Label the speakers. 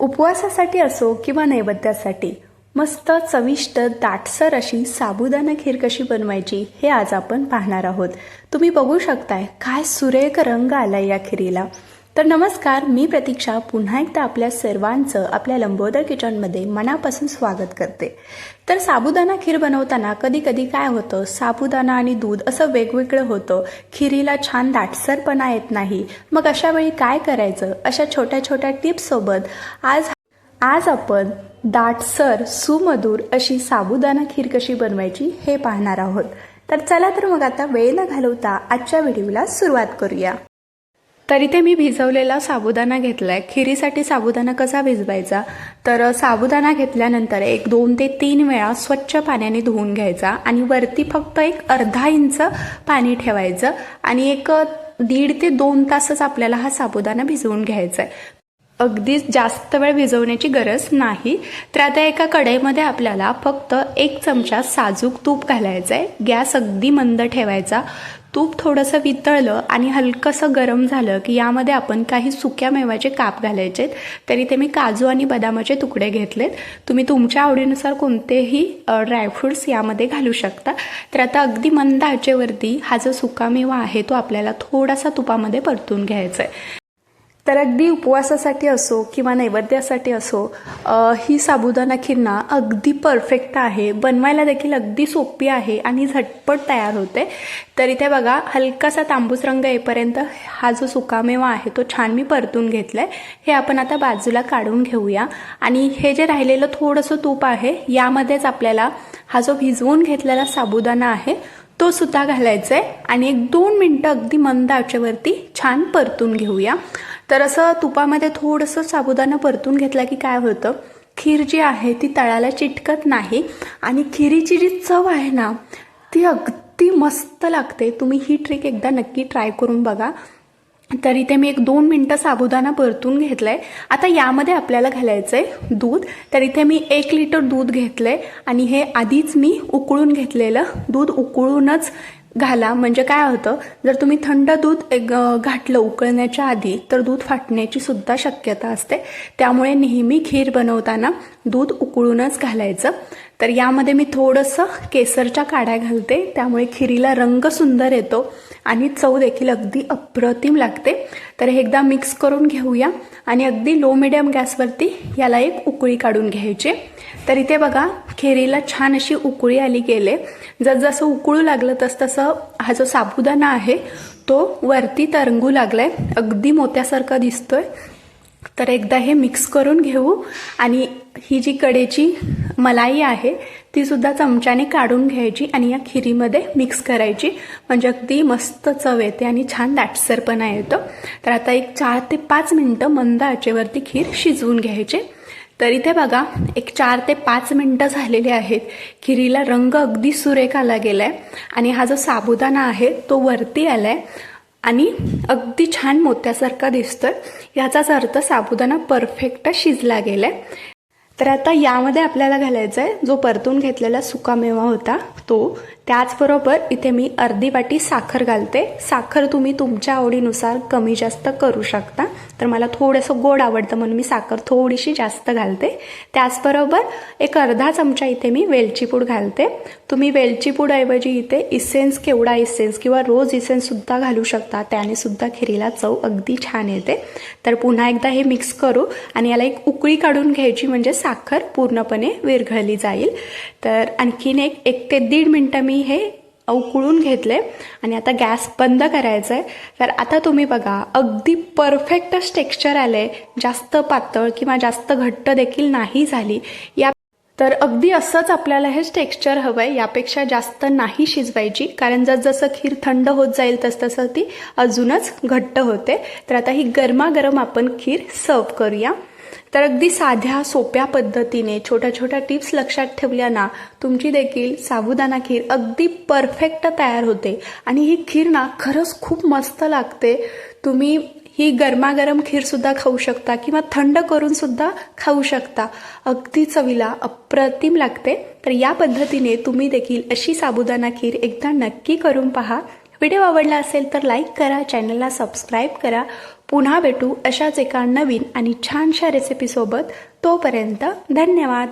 Speaker 1: उपवासासाठी असो किंवा नैवेद्यासाठी मस्त चविष्ट दाटसर अशी साबुदाणा खीर कशी बनवायची हे आज आपण पाहणार आहोत। तुम्ही बघू शकताय काय सुरेख रंग आलाय या खीरीला। तर नमस्कार, मी प्रतीक्षा पुन्हा एकदा आपल्या सर्वांचं आपल्या लंबोदर किचनमध्ये मनापासून स्वागत करते। तर साबुदाणा खीर बनवताना कधी कधी काय होतं, साबुदाणा आणि दूध असं वेगवेगळं होतं, खीरीला छान दाटसरपणा येत नाही। मग अशा वेळी काय करायचं, अशा छोट्या छोट्या टिप्स सोबत आज आपण दाटसर सुमधुर अशी साबुदाणा खीर कशी बनवायची हे पाहणार आहोत। तर चला तर मग आता वेळ न घालवता आजच्या व्हिडिओला सुरुवात करूया। तर इथे मी भिजवलेला साबुदाणा घेतलाय। खीरीसाठी साबुदाणा कसा भिजवायचा, तर साबुदाणा घेतल्यानंतर 1-2 ते 3 वेळा स्वच्छ पाण्याने धुवून घ्यायचा आणि वरती फक्त एक अर्धा इंच पाणी ठेवायचं आणि 1.5 ते 2 तासच आपल्याला हा साबुदाणा भिजवून घ्यायचा आहे। अगदी जास्त वेळ भिजवण्याची गरज नाही। तर आता एका कढईमध्ये आपल्याला फक्त 1 चमचा साजूक तूप घालायचं आहे। गॅस अगदी मंद ठेवायचा। तूप थोडंसं वितळलं आणि हलकंसं गरम झालं की यामध्ये आपण काही सुक्या मेव्याचे काप घालायचे। तर इथे मी काजू आणि बदामाचे तुकडे घेतलेत। तुम्ही तुमच्या आवडीनुसार कोणतेही ड्रायफ्रुट्स यामध्ये घालू शकता। तर आता अगदी मंद आचेवरती हा जो सुका मेवा आहे तो आपल्याला थोडासा तुपामध्ये परतून घ्यायचा आहे। तर अगदी उपवासासाठी असो किंवा नैवेद्यासाठी असो ही साबुदाणा खीर ना अगदी परफेक्ट आहे। बनवायला देखील अगदी सोपी आहे आणि झटपट तयार होते। तर इथे बघा, हलकासा तांबूस रंग येईपर्यंत हा जो सुकामेवा आहे तो छान मी परतून घेतलाय। हे आपण आता बाजूला काढून घेऊया आणि हे जे राहिलेलं थोडंसं तूप आहे यामध्येच आपल्याला हा जो भिजवून घेतलेला साबुदाणा आहे तो सुद्धा घालायचा आहे आणि 1-2 मिनिटं अगदी मंद आचेवरती छान परतून घेऊया। तर असं तुपामध्ये थोडंसं साबुदाणा परतून घेतला की काय होतं, खीर जी आहे ती तळाला चिटकत नाही आणि खिरीची जी चव आहे ना ती अगदी मस्त लागते। तुम्ही ही ट्रिक एकदा नक्की ट्राय करून बघा। तर इथे मी 1-2 मिनिटं साबुदाणा परतून घेतलाय। आता यामध्ये आपल्याला घालायचंय दूध। तर इथे मी 1 लिटर दूध घेतलंय आणि हे आधीच मी उकळून घेतलेलं दूध उकळूनच घाला। म्हणजे काय होतं, जर तुम्ही थंड दूध घातलं उकळण्याच्या आधी तर दूध फाटण्याची सुद्धा शक्यता असते। त्यामुळे नेहमी खीर बनवताना दूध उकळूनच घालायचं। तर यामध्ये मी थोडंसं केसरच्या काड्या घालते, त्यामुळे खीरीला रंग सुंदर येतो आणि चव देखील अगदी अप्रतिम लागते। तर हे एकदा मिक्स करून घेऊया आणि अगदी लो मिडियम गॅसवरती याला एक उकळी काढून घ्यायची। तर इथे बघा, खिरीला छान अशी उकळी आली गेले। जसं उकळू लागलं तसं हा जो साबुदाणा आहे तो वरती तरंगू लागलाय, अगदी मोत्यासारखा दिसतोय। तर एकदा हे मिक्स करून घेऊ आणि ही जी कडेची मलाई आहे ती सुद्धा चमच्याने काढून घ्यायची आणि या खिरीमध्ये मिक्स करायची, म्हणजे अगदी मस्त चव येते आणि छान दाटसरपणा येतो। तर आता 4 ते 5 मिनिटं मंद आचेवरती खीर शिजवून घ्यायची। तर इथे बघा, 4 ते 5 मिनिटं झालेली आहेत। खिरीला रंग अगदी सुरेख आला गेलाय आणि हा जो साबुदाणा आहे तो वरती आलाय आणि अगदी छान मोत्यासारखा दिसतोय। याचाच अर्थ साबुदाणा परफेक्ट शिजला गेलाय। तर आता यामध्ये आपल्याला घालायचा आहे जो परतून घेतलेला सुकामेवा होता तो। त्याचबरोबर इथे मी अर्धी वाटी साखर घालते। साखर तुम्ही तुमच्या आवडीनुसार कमी जास्त करू शकता। तर मला थोडंसं गोड आवडतं म्हणून मी साखर थोडीशी जास्त घालते। त्याचबरोबर अर्धा चमचा इथे मी वेलची पूड घालते। तुम्ही वेलची पूड ऐवजी इथे इसेन्स, केवडा इसेन्स किंवा रोज इसेन्स सुद्धा घालू शकता, त्याने सुद्धा खिरीला चव अगदी छान येते। तर पुन्हा एकदा हे मिक्स करू आणि याला एक उकळी काढून घ्यायची, म्हणजे साखर पूर्णपणे विरघळली जाईल। तर आणखीन 1 ते 1.5 मिनिटं मी हे उकळून घेतले आणि आता गॅस बंद करायचा आहे। तर आता तुम्ही बघा, अगदी परफेक्ट टेक्स्चर आलंय, जास्त पातळ किंवा जास्त घट्ट देखील नाही झाली। तर अगदी असंच आपल्याला हे टेक्स्चर हवंय, यापेक्षा जास्त नाही शिजवायची, कारण जसं खीर थंड होत जाईल तसं ती अजूनच घट्ट होते। तर आता ही गरमागरम आपण खीर सर्व करूया। तर अगदी साध्या सोप्या पद्धतीने छोट्या छोट्या टिप्स लक्षात ठेवल्या ना, तुमची देखील साबुदाणा खीर अगदी परफेक्ट तयार होते आणि ही खीर ना खरंच खूप मस्त लागते। तुम्ही ही गरमागरम खीर सुद्धा खाऊ शकता किंवा थंड करून सुद्धा खाऊ शकता, अगदी चवीला अप्रतिम लागते। तर या पद्धतीने तुम्ही देखील अशी साबुदाणा खीर एकदा नक्की करून पहा। व्हिडिओ आवडला असेल तर लाईक करा, चॅनलला सबस्क्राईब करा। पुन्हा भेटू अशाच एका नवीन आणि छानशा रेसिपीसोबत. तोपर्यंत धन्यवाद.